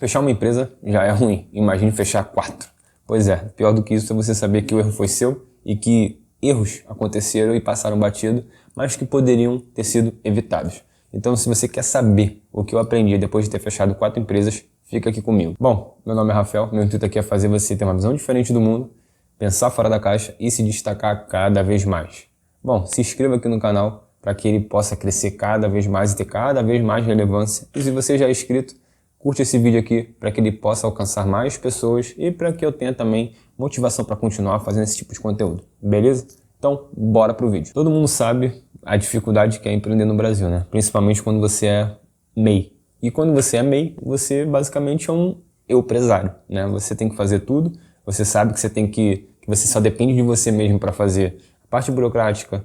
Fechar uma empresa já é ruim, imagine fechar 4. Pois é, pior do que isso é você saber que o erro foi seu e que erros aconteceram e passaram batido, mas que poderiam ter sido evitados. Então, se você quer saber o que eu aprendi depois de ter fechado 4 empresas, fica aqui comigo. Bom, meu nome é Rafael, meu intuito aqui é fazer você ter uma visão diferente do mundo, pensar fora da caixa e se destacar cada vez mais. Bom, se inscreva aqui no canal para que ele possa crescer cada vez mais e ter cada vez mais relevância. E se você já é inscrito, curte esse vídeo aqui para que ele possa alcançar mais pessoas e para que eu tenha também motivação para continuar fazendo esse tipo de conteúdo, beleza? Então, bora pro vídeo. Todo mundo sabe a dificuldade que é empreender no Brasil, né? Principalmente quando você é MEI. E quando você é MEI, você basicamente é um empresário, né? Você tem que fazer tudo, você sabe que você só depende de você mesmo para fazer a parte burocrática,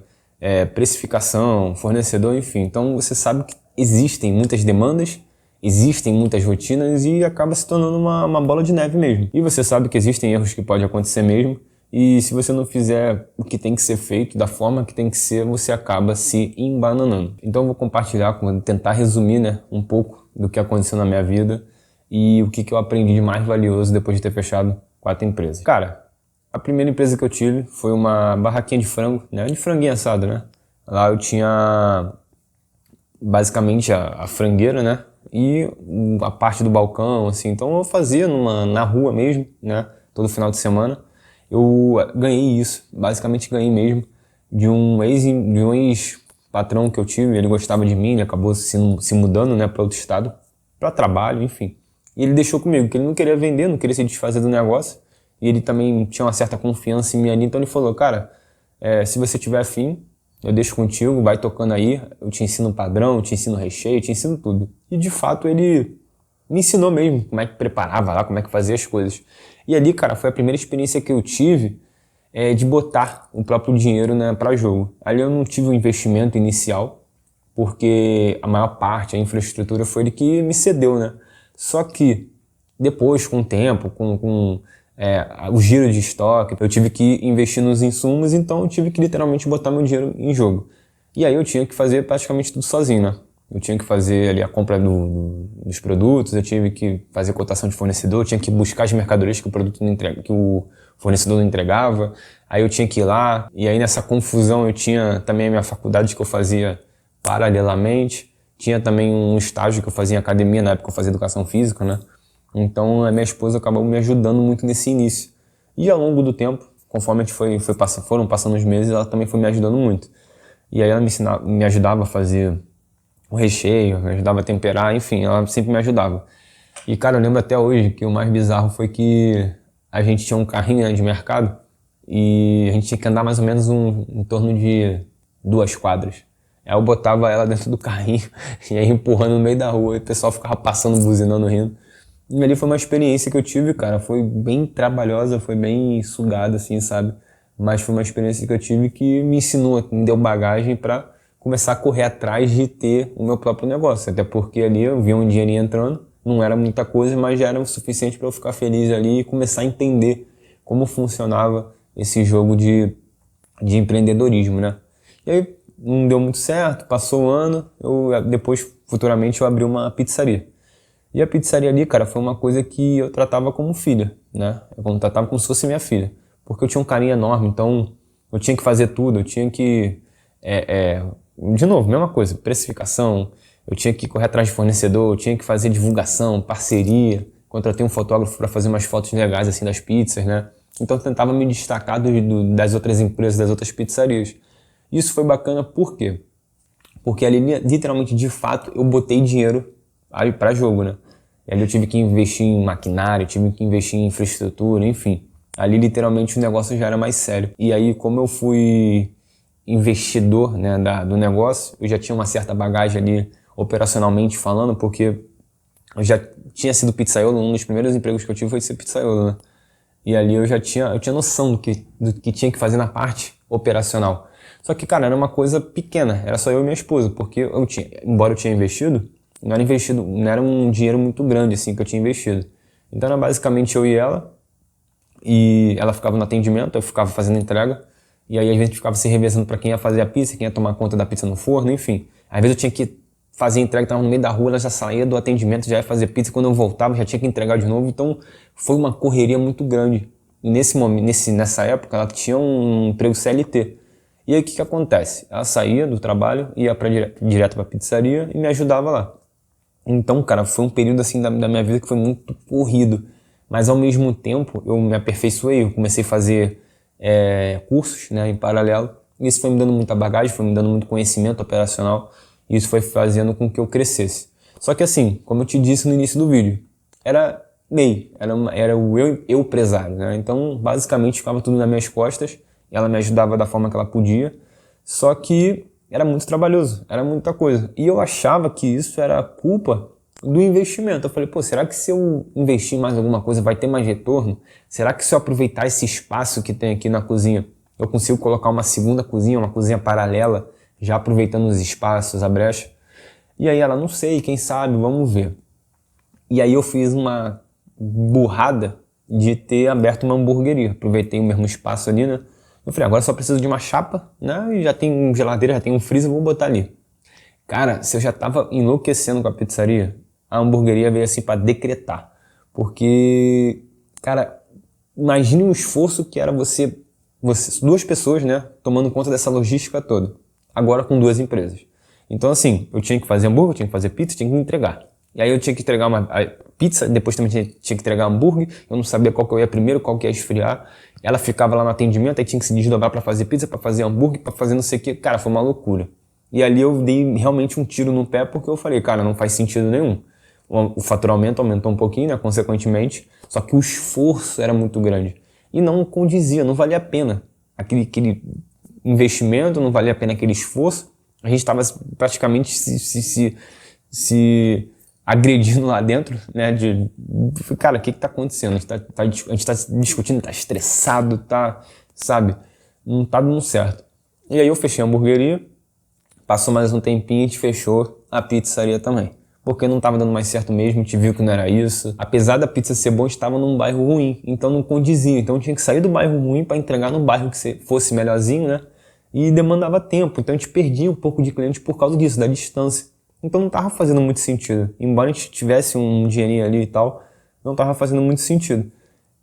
precificação, fornecedor, enfim. Então você sabe que existem muitas demandas, existem muitas rotinas e acaba se tornando uma bola de neve mesmo. E você sabe que existem erros que podem acontecer mesmo, e se você não fizer o que tem que ser feito, da forma que tem que ser, você acaba se embananando. Então eu vou compartilhar, tentar resumir, né, um pouco do que aconteceu na minha vida e o que eu aprendi de mais valioso depois de ter fechado 4 empresas. Cara, a primeira empresa que eu tive foi uma barraquinha de frango, né, de franguinho assado, né. Lá eu tinha basicamente a frangueira, né, e a parte do balcão, assim. Então eu fazia na rua mesmo, né, todo final de semana. Eu ganhei isso, basicamente ganhei mesmo, de um ex-patrão que eu tive. Ele gostava de mim, ele acabou se mudando, né, para outro estado, para trabalho, enfim. E ele deixou comigo, que ele não queria vender, não queria se desfazer do negócio, e ele também tinha uma certa confiança em mim ali, então ele falou, cara, se você tiver afim, eu deixo contigo, vai tocando aí, eu te ensino padrão, eu te ensino recheio, eu te ensino tudo. E de fato ele me ensinou mesmo como é que preparava lá, como é que fazia as coisas. E ali, cara, foi a primeira experiência que eu tive de botar o próprio dinheiro, né, para jogo. Ali eu não tive um investimento inicial, porque a maior parte, a infraestrutura foi ele que me cedeu, né? Só que depois, com o tempo, com o giro de estoque, eu tive que investir nos insumos, então eu tive que literalmente botar meu dinheiro em jogo. E aí eu tinha que fazer praticamente tudo sozinho, né? Eu tinha que fazer ali a compra dos produtos, eu tive que fazer cotação de fornecedor, eu tinha que buscar as mercadorias que o fornecedor não entregava, aí eu tinha que ir lá, e aí nessa confusão eu tinha também a minha faculdade que eu fazia paralelamente, tinha também um estágio que eu fazia em academia, na época eu fazia educação física, né? Então a minha esposa acabou me ajudando muito nesse início. E ao longo do tempo, conforme a gente foram passando os meses, ela também foi me ajudando muito. E aí ela me ajudava a fazer o recheio, me ajudava a temperar, enfim, ela sempre me ajudava. E, cara, eu lembro até hoje que o mais bizarro foi que a gente tinha um carrinho, né, de mercado e a gente tinha que andar mais ou menos em torno de 2 quadras. Aí eu botava ela dentro do carrinho e aí empurrando no meio da rua e o pessoal ficava passando, buzinando, rindo. E ali foi uma experiência que eu tive, cara, foi bem trabalhosa, foi bem sugada, assim, sabe? Mas foi uma experiência que eu tive que me ensinou, me deu bagagem pra começar a correr atrás de ter o meu próprio negócio. Até porque ali eu via um dinheirinho entrando, não era muita coisa, mas já era o suficiente para eu ficar feliz ali e começar a entender como funcionava esse jogo de empreendedorismo, né? E aí não deu muito certo, passou o ano, depois, futuramente, eu abri uma pizzaria. E a pizzaria ali, cara, foi uma coisa que eu tratava como filha, né? Eu tratava como se fosse minha filha. Porque eu tinha um carinho enorme, então eu tinha que fazer tudo, eu tinha que... de novo, mesma coisa, precificação, eu tinha que correr atrás de fornecedor, eu tinha que fazer divulgação, parceria, contratei um fotógrafo para fazer umas fotos legais assim das pizzas, né? Então eu tentava me destacar das outras empresas, das outras pizzarias. Isso foi bacana por quê? Porque ali, literalmente, de fato, eu botei dinheiro aí para jogo, né? E ali eu tive que investir em maquinário, tive que investir em infraestrutura, enfim. Ali, literalmente, o negócio já era mais sério. E aí, como eu fui investidor, né, do negócio, eu já tinha uma certa bagagem ali operacionalmente falando, porque eu já tinha sido pizzaiolo, um dos primeiros empregos que eu tive foi ser pizzaiolo, né? E ali eu tinha noção do que tinha que fazer na parte operacional. Só que, cara, era uma coisa pequena, era só eu e minha esposa, porque embora eu tinha investido, não era um dinheiro muito grande assim que eu tinha investido. Então era basicamente eu e ela ficava no atendimento, eu ficava fazendo entrega, e aí a gente ficava se revezando para quem ia fazer a pizza, quem ia tomar conta da pizza no forno, enfim. Às vezes eu tinha que fazia entrega, tava no meio da rua, ela já saía do atendimento, já ia fazer pizza, quando eu voltava já tinha que entregar de novo, então foi uma correria muito grande. E nessa época ela tinha um emprego CLT. E aí o que acontece? Ela saía do trabalho, ia direto pra pizzaria e me ajudava lá. Então, cara, foi um período assim da minha vida que foi muito corrido. Mas ao mesmo tempo eu me aperfeiçoei, eu comecei a fazer cursos, né, em paralelo. E isso foi me dando muita bagagem, foi me dando muito conhecimento operacional. E isso foi fazendo com que eu crescesse. Só que assim, como eu te disse no início do vídeo, era MEI, era o eu empresário, né? Então, basicamente, ficava tudo nas minhas costas. Ela me ajudava da forma que ela podia. Só que era muito trabalhoso, era muita coisa. E eu achava que isso era culpa do investimento. Eu falei, pô, será que se eu investir em mais alguma coisa vai ter mais retorno? Será que se eu aproveitar esse espaço que tem aqui na cozinha, eu consigo colocar uma segunda cozinha, uma cozinha paralela, já aproveitando os espaços, a brecha? E aí ela, não sei, quem sabe, vamos ver. E aí eu fiz uma burrada de ter aberto uma hamburgueria. Aproveitei o mesmo espaço ali, né? Eu falei, agora só preciso de uma chapa, né? E já tem geladeira, já tem um freezer, vou botar ali. Cara, se eu já tava enlouquecendo com a pizzaria, a hamburgueria veio assim pra decretar. Porque, cara, imagine o esforço que era você, duas pessoas, né? Tomando conta dessa logística toda. Agora com duas empresas. Então assim, eu tinha que fazer hambúrguer, eu tinha que fazer pizza, tinha que entregar. E aí eu tinha que entregar uma pizza, depois também tinha que entregar hambúrguer, eu não sabia qual que eu ia primeiro, qual que ia esfriar. Ela ficava lá no atendimento, aí tinha que se desdobrar para fazer pizza, para fazer hambúrguer, para fazer não sei o que. Cara, foi uma loucura. E ali eu dei realmente um tiro no pé, porque eu falei, cara, não faz sentido nenhum. O faturamento aumentou um pouquinho, né, consequentemente, só que o esforço era muito grande. E não condizia, não valia a pena. Aquele investimento, não valia a pena aquele esforço. A gente estava praticamente se agredindo lá dentro, né? Cara, o que tá acontecendo? A gente tá discutindo, tá estressado, tá, sabe? Não tá dando certo. E aí eu fechei a hamburgueria, passou mais um tempinho e a gente fechou a pizzaria também. Porque não tava dando mais certo mesmo, a gente viu que não era isso. Apesar da pizza ser boa, a gente tava num bairro ruim, então não condizia. Então tinha que sair do bairro ruim para entregar no bairro que fosse melhorzinho, né? E demandava tempo, então a gente perdia um pouco de cliente por causa disso, da distância. Então não tava fazendo muito sentido. Embora a gente tivesse um dinheirinho ali e tal, não tava fazendo muito sentido.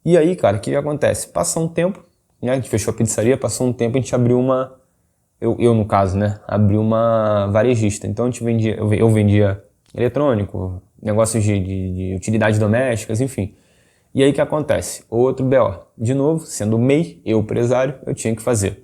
E aí, cara, o que acontece? Passou um tempo, né? A gente fechou a pizzaria, passou um tempo, a gente abriu uma... Eu no caso, né? Abri uma varejista. Então a gente vendia, eu vendia eletrônico, negócios de utilidades domésticas, enfim. E aí o que acontece? Outro BO. De novo, sendo MEI, eu empresário, eu tinha que fazer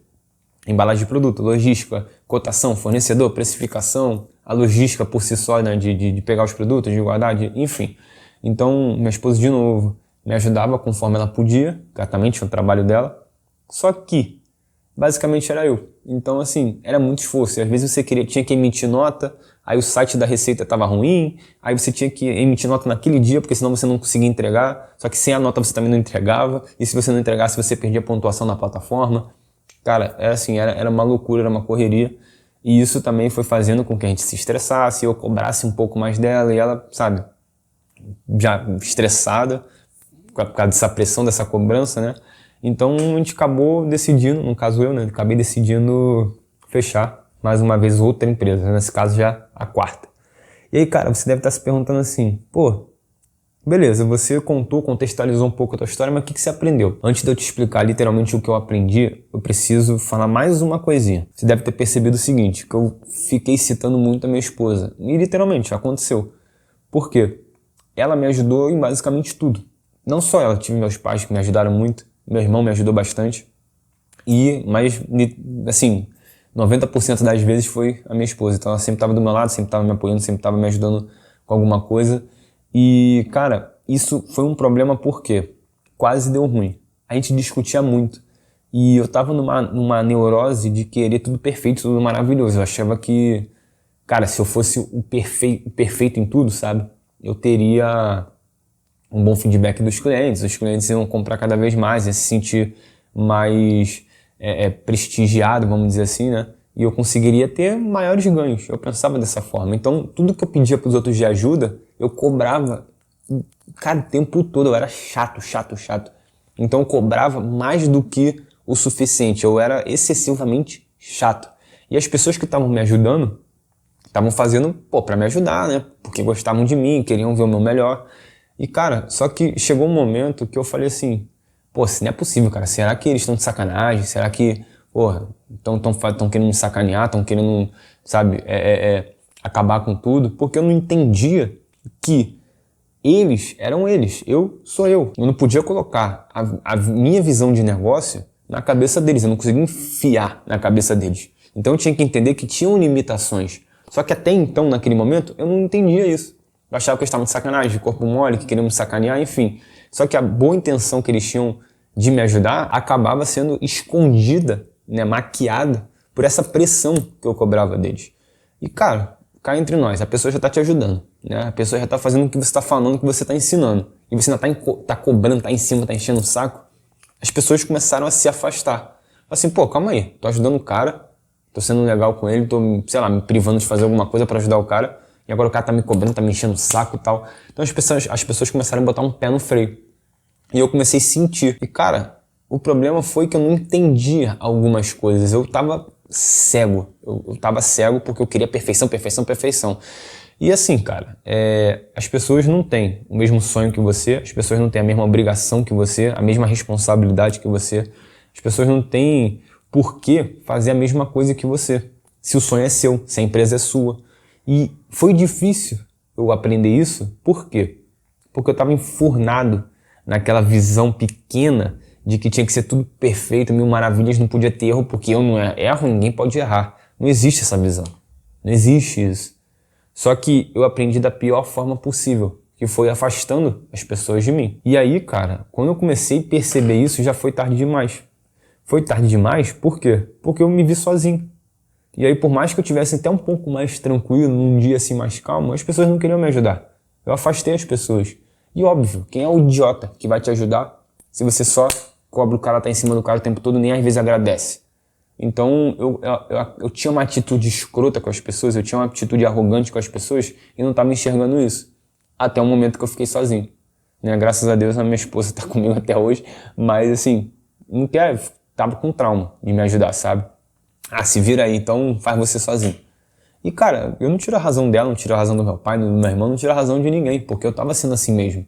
embalagem de produto, logística, cotação, fornecedor, precificação, a logística por si só, né, de pegar os produtos, de guardar, enfim. Então, minha esposa, de novo, me ajudava conforme ela podia, certamente, o trabalho dela, só que, basicamente, era eu. Então, assim, era muito esforço. E, às vezes você tinha que emitir nota, aí o site da Receita estava ruim, aí você tinha que emitir nota naquele dia, porque senão você não conseguia entregar, só que sem a nota você também não entregava, e se você não entregasse, você perdia pontuação na plataforma. Cara, era assim, era uma loucura, era uma correria. E isso também foi fazendo com que a gente se estressasse, eu cobrasse um pouco mais dela, e ela, sabe, já estressada, por causa dessa pressão, dessa cobrança, né? Então a gente acabou decidindo, no caso eu, né? Acabei decidindo fechar mais uma vez outra empresa, nesse caso já a quarta. E aí, cara, você deve estar se perguntando assim, pô, beleza, você contextualizou um pouco a tua história, mas o que você aprendeu? Antes de eu te explicar literalmente o que eu aprendi, eu preciso falar mais uma coisinha. Você deve ter percebido o seguinte, que eu fiquei citando muito a minha esposa. E literalmente, aconteceu. Por quê? Ela me ajudou em basicamente tudo. Não só ela, tive meus pais que me ajudaram muito, meu irmão me ajudou bastante. Mas, assim, 90% das vezes foi a minha esposa. Então ela sempre estava do meu lado, sempre estava me apoiando, sempre estava me ajudando com alguma coisa. E, cara, isso foi um problema porque quase deu ruim. A gente discutia muito. E eu tava numa neurose de querer tudo perfeito, tudo maravilhoso. Eu achava que, cara, se eu fosse o perfeito em tudo, sabe? Eu teria um bom feedback dos clientes. Os clientes iam comprar cada vez mais, iam se sentir mais prestigiado, vamos dizer assim, né? E eu conseguiria ter maiores ganhos. Eu pensava dessa forma. Então, tudo que eu pedia para os outros de ajuda, eu cobrava, cara, o tempo todo. Eu era chato. Então, eu cobrava mais do que o suficiente. Eu era excessivamente chato. E as pessoas que estavam me ajudando, estavam fazendo, pô, pra me ajudar, né? Porque gostavam de mim, queriam ver o meu melhor. E, cara, só que chegou um momento que eu falei assim, pô, isso não é possível, cara. Será que eles estão de sacanagem? Será que, porra, estão querendo me sacanear? Estão querendo, sabe, acabar com tudo? Porque eu não entendia que eles eram eles, eu sou eu. Eu não podia colocar a minha visão de negócio na cabeça deles, eu não conseguia enfiar na cabeça deles. Então eu tinha que entender que tinham limitações. Só que até então, naquele momento, eu não entendia isso. Eu achava que eles estavam de sacanagem, de corpo mole, que queriam me sacanear, enfim. Só que a boa intenção que eles tinham de me ajudar acabava sendo escondida, né, maquiada por essa pressão que eu cobrava deles. E cara, cá entre nós, a pessoa já está te ajudando, né? A pessoa já está fazendo o que você está falando, o que você está ensinando. E você ainda tá cobrando, está em cima, está enchendo o saco. As pessoas começaram a se afastar. Assim, pô, calma aí, tô ajudando o cara, tô sendo legal com ele, tô, sei lá, me privando de fazer alguma coisa para ajudar o cara. E agora o cara tá me cobrando, tá me enchendo o saco e tal. Então as pessoas começaram a botar um pé no freio. E eu comecei a sentir. E cara, o problema foi que eu não entendia algumas coisas. Eu tava cego. Eu tava cego porque eu queria perfeição, perfeição, perfeição. E assim, cara, as pessoas não têm o mesmo sonho que você, as pessoas não têm a mesma obrigação que você, a mesma responsabilidade que você. As pessoas não têm por que fazer a mesma coisa que você. Se o sonho é seu, se a empresa é sua. E foi difícil eu aprender isso. Por quê? Porque eu estava enfurnado naquela visão pequena de que tinha que ser tudo perfeito, mil maravilhas, não podia ter erro, porque eu não erro, ninguém pode errar. Não existe essa visão. Não existe isso. Só que eu aprendi da pior forma possível, que foi afastando as pessoas de mim. E aí, cara, quando eu comecei a perceber isso, já foi tarde demais. Foi tarde demais, por quê? Porque eu me vi sozinho. E aí, por mais que eu tivesse até um pouco mais tranquilo, num dia assim mais calmo, as pessoas não queriam me ajudar. Eu afastei as pessoas. E óbvio, quem é o idiota que vai te ajudar se você só cobra o cara, tá em cima do cara o tempo todo, nem às vezes agradece? Então, eu tinha uma atitude escrota com as pessoas, eu tinha uma atitude arrogante com as pessoas e não estava enxergando isso. Até o momento que eu fiquei sozinho. Né? Graças a Deus, a minha esposa está comigo até hoje, mas assim, não quer, tava com trauma de me ajudar, sabe? Ah, se vira aí, então faz você sozinho. E cara, eu não tiro a razão dela, não tiro a razão do meu pai, do meu irmão, não tiro a razão de ninguém, porque eu tava sendo assim mesmo.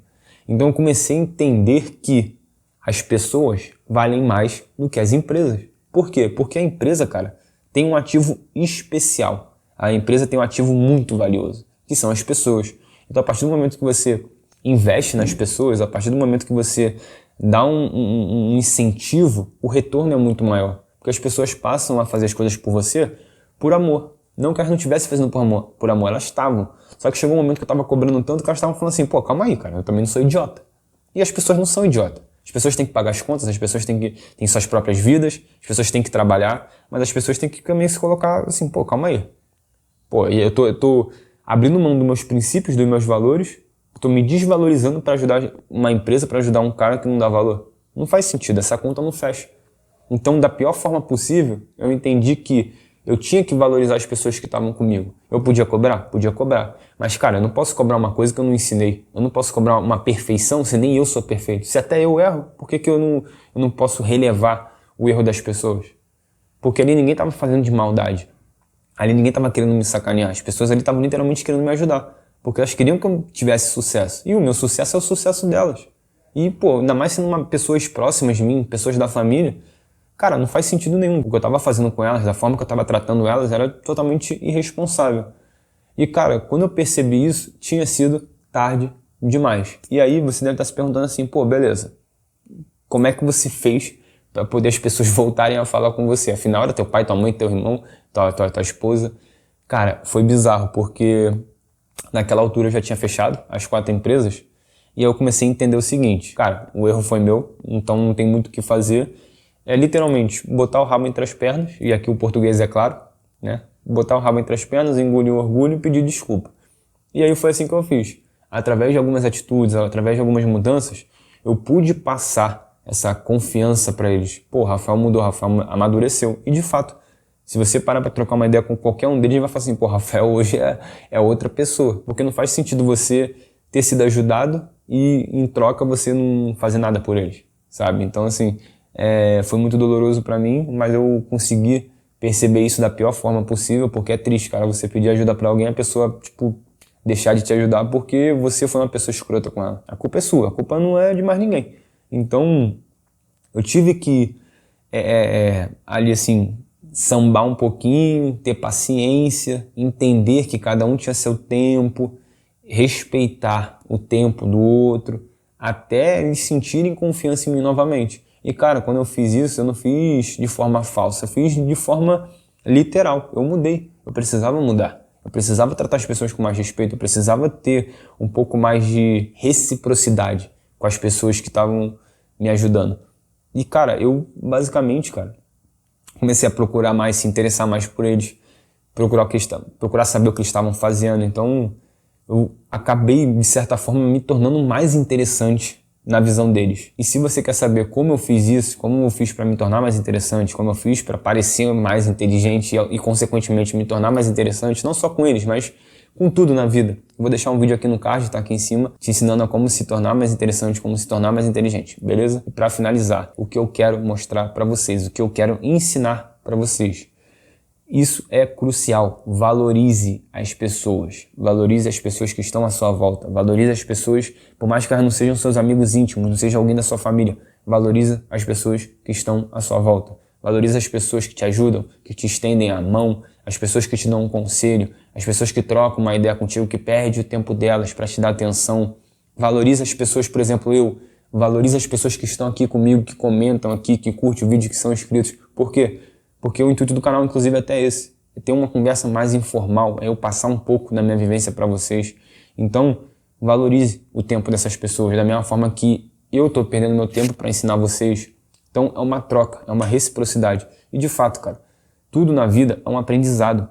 Então eu comecei a entender que as pessoas valem mais do que as empresas. Por quê? Porque a empresa, cara, tem um ativo especial. A empresa tem um ativo muito valioso, que são as pessoas. Então a partir do momento que você investe nas pessoas, a partir do momento que você dá um incentivo, o retorno é muito maior. Porque as pessoas passam a fazer as coisas por você por amor. Não que elas não estivessem fazendo por amor, elas estavam. Só que chegou um momento que eu estava cobrando tanto que elas estavam falando assim, pô, calma aí, cara, eu também não sou idiota. E as pessoas não são idiotas. As pessoas têm que pagar as contas, as pessoas têm suas próprias vidas, as pessoas têm que trabalhar, mas as pessoas têm que também se colocar assim, pô, calma aí. Pô, e eu tô abrindo mão dos meus princípios, dos meus valores, tô me desvalorizando para ajudar uma empresa, para ajudar um cara que não dá valor. Não faz sentido, essa conta não fecha. Então, da pior forma possível, eu entendi que eu tinha que valorizar as pessoas que estavam comigo. Eu podia cobrar? Podia cobrar. Mas, cara, eu não posso cobrar uma coisa que eu não ensinei. Eu não posso cobrar uma perfeição se nem eu sou perfeito. Se até eu erro, por que eu não posso relevar o erro das pessoas? Porque ali ninguém estava fazendo de maldade. Ali ninguém estava querendo me sacanear. As pessoas ali estavam literalmente querendo me ajudar. Porque elas queriam que eu tivesse sucesso. E o meu sucesso é o sucesso delas. E, pô, ainda mais sendo pessoas próximas de mim, pessoas da família, cara, não faz sentido nenhum. O que eu estava fazendo com elas, da forma que eu estava tratando elas, era totalmente irresponsável. E, cara, quando eu percebi isso, tinha sido tarde demais. E aí você deve estar se perguntando assim, pô, beleza, como é que você fez para poder as pessoas voltarem a falar com você? Afinal, era teu pai, tua mãe, teu irmão, tua esposa. Cara, foi bizarro, porque naquela altura eu já tinha fechado as 4 empresas e eu comecei a entender o seguinte, cara, o erro foi meu, então não tem muito o que fazer. É literalmente botar o rabo entre as pernas, e aqui o português é claro, né? Botar o rabo entre as pernas, engolir o orgulho e pedir desculpa. E aí foi assim que eu fiz. Através de algumas atitudes, através de algumas mudanças, eu pude passar essa confiança para eles. Pô, Rafael mudou, Rafael amadureceu. E de fato, se você parar para trocar uma ideia com qualquer um deles, vai falar assim, pô, Rafael hoje é outra pessoa. Porque não faz sentido você ter sido ajudado e em troca você não fazer nada por eles, sabe? Então assim, foi muito doloroso para mim, mas eu consegui perceber isso da pior forma possível, porque é triste, cara, você pedir ajuda pra alguém, a pessoa, tipo, deixar de te ajudar porque você foi uma pessoa escrota com ela. A culpa é sua, a culpa não é de mais ninguém. Então, eu tive que, ali assim, sambar um pouquinho, ter paciência, entender que cada um tinha seu tempo, respeitar o tempo do outro, até eles sentirem confiança em mim novamente. E cara, quando eu fiz isso, eu não fiz de forma falsa, eu fiz de forma literal. Eu mudei, eu precisava mudar. Eu precisava tratar as pessoas com mais respeito, eu precisava ter um pouco mais de reciprocidade com as pessoas que estavam me ajudando. E cara, eu basicamente, cara, comecei a procurar mais, se interessar mais por eles, procurar saber o que eles estavam fazendo. Então, eu acabei, de certa forma, me tornando mais interessante na visão deles. E se você quer saber como eu fiz isso, como eu fiz para me tornar mais interessante, como eu fiz para parecer mais inteligente e, consequentemente, me tornar mais interessante, não só com eles, mas com tudo na vida. Eu vou deixar um vídeo aqui no card, tá aqui em cima, te ensinando a como se tornar mais interessante, como se tornar mais inteligente, beleza? E para finalizar, o que eu quero mostrar para vocês, o que eu quero ensinar para vocês. Isso é crucial. Valorize as pessoas. Valorize as pessoas que estão à sua volta. Valorize as pessoas, por mais que elas não sejam seus amigos íntimos, não seja alguém da sua família. Valorize as pessoas que estão à sua volta. Valorize as pessoas que te ajudam, que te estendem a mão, as pessoas que te dão um conselho, as pessoas que trocam uma ideia contigo, que perde o tempo delas para te dar atenção. Valorize as pessoas, por exemplo, valorize as pessoas que estão aqui comigo, que comentam aqui, que curtem o vídeo, que são inscritos. Por quê? Porque o intuito do canal, inclusive, é até esse. É ter uma conversa mais informal, é eu passar um pouco da minha vivência para vocês. Então, valorize o tempo dessas pessoas, da mesma forma que eu estou perdendo meu tempo para ensinar vocês. Então, é uma troca, é uma reciprocidade. E, de fato, cara, tudo na vida é um aprendizado.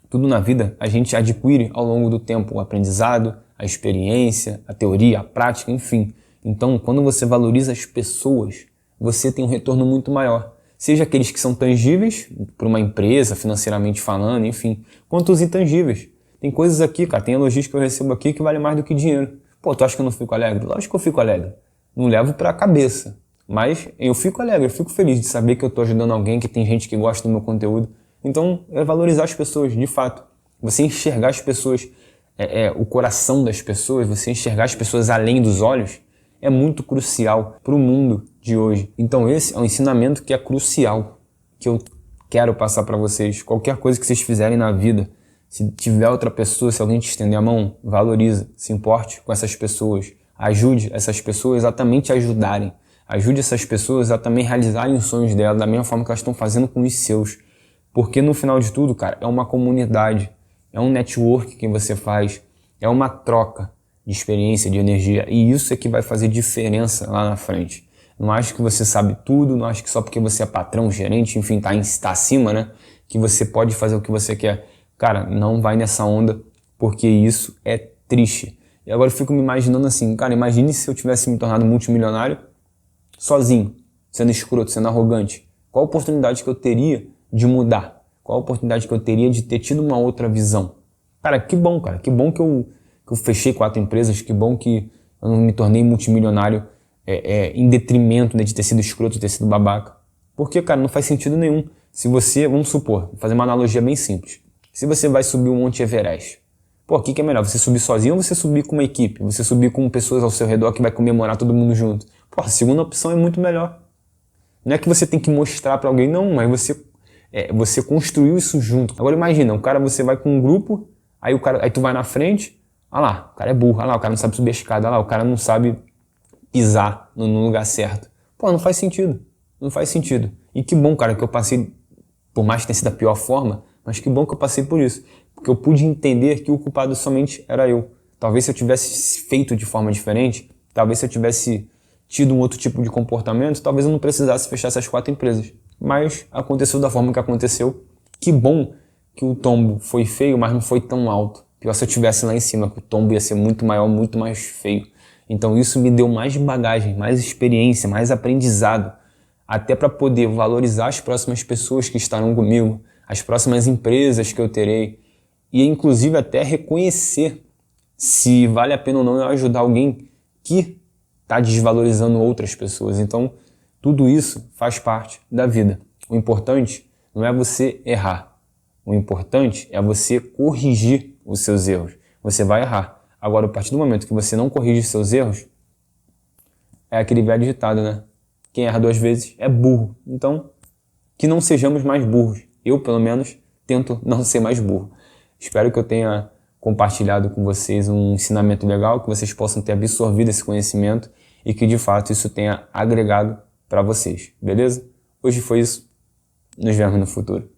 Tudo na vida a gente adquire ao longo do tempo. O aprendizado, a experiência, a teoria, a prática, enfim. Então, quando você valoriza as pessoas, você tem um retorno muito maior. Seja aqueles que são tangíveis, para uma empresa, financeiramente falando, enfim, quanto os intangíveis. Tem coisas aqui, cara, tem elogios que eu recebo aqui que vale mais do que dinheiro. Pô, tu acha que eu não fico alegre? Lógico que eu fico alegre. Não levo pra cabeça. Mas eu fico alegre, eu fico feliz de saber que eu tô ajudando alguém, que tem gente que gosta do meu conteúdo. Então, é valorizar as pessoas, de fato. Você enxergar as pessoas, o coração das pessoas, você enxergar as pessoas além dos olhos, é muito crucial para o mundo de hoje. Então esse é um ensinamento que é crucial, que eu quero passar para vocês. Qualquer coisa que vocês fizerem na vida, se tiver outra pessoa, se alguém te estender a mão, valoriza, se importe com essas pessoas. Ajude essas pessoas a também te ajudarem. Ajude essas pessoas a também realizarem os sonhos delas da mesma forma que elas estão fazendo com os seus. Porque no final de tudo, cara, é uma comunidade, é um network que você faz, é uma troca de experiência, de energia, e isso é que vai fazer diferença lá na frente. Não acho que você sabe tudo, não acho que só porque você é patrão, gerente, enfim, tá acima, né, que você pode fazer o que você quer. Cara, não vai nessa onda, porque isso é triste. E agora eu fico me imaginando assim, cara, imagine se eu tivesse me tornado multimilionário sozinho, sendo escroto, sendo arrogante. Qual a oportunidade que eu teria de mudar? Qual a oportunidade que eu teria de ter tido uma outra visão? Cara, que bom que eu fechei 4 empresas, que bom que eu não me tornei multimilionário em detrimento, né, de ter sido escroto, de ter sido babaca. Porque, cara, não faz sentido nenhum. Se você, vamos supor, vou fazer uma analogia bem simples. Se você vai subir o Monte Everest, pô, o que é melhor? Você subir sozinho ou você subir com uma equipe? Você subir com pessoas ao seu redor que vai comemorar todo mundo junto? Pô, a segunda opção é muito melhor. Não é que você tem que mostrar pra alguém, não, mas você construiu isso junto. Agora imagina, você vai com um grupo, aí tu vai na frente, olha lá, o cara é burro, olha lá, o cara não sabe subir a escada, olha lá, o cara não sabe pisar no lugar certo. Pô, não faz sentido. Não faz sentido. E que bom, cara, que eu passei, por mais que tenha sido da pior forma, mas que bom que eu passei por isso. Porque eu pude entender que o culpado somente era eu. Talvez se eu tivesse feito de forma diferente, talvez se eu tivesse tido um outro tipo de comportamento, talvez eu não precisasse fechar essas 4 empresas. Mas aconteceu da forma que aconteceu. Que bom que o tombo foi feio, mas não foi tão alto. Pior se eu estivesse lá em cima, que o tombo ia ser muito maior, muito mais feio. Então isso me deu mais bagagem, mais experiência, mais aprendizado, até para poder valorizar as próximas pessoas que estarão comigo, as próximas empresas que eu terei, e inclusive até reconhecer se vale a pena ou não eu ajudar alguém que está desvalorizando outras pessoas. Então tudo isso faz parte da vida. O importante não é você errar. O importante é você corrigir os seus erros. Você vai errar. Agora, a partir do momento que você não corrige os seus erros, é aquele velho ditado, né? Quem erra 2 vezes é burro. Então, que não sejamos mais burros. Eu, pelo menos, tento não ser mais burro. Espero que eu tenha compartilhado com vocês um ensinamento legal, que vocês possam ter absorvido esse conhecimento e que, de fato, isso tenha agregado para vocês. Beleza? Hoje foi isso. Nos vemos no futuro.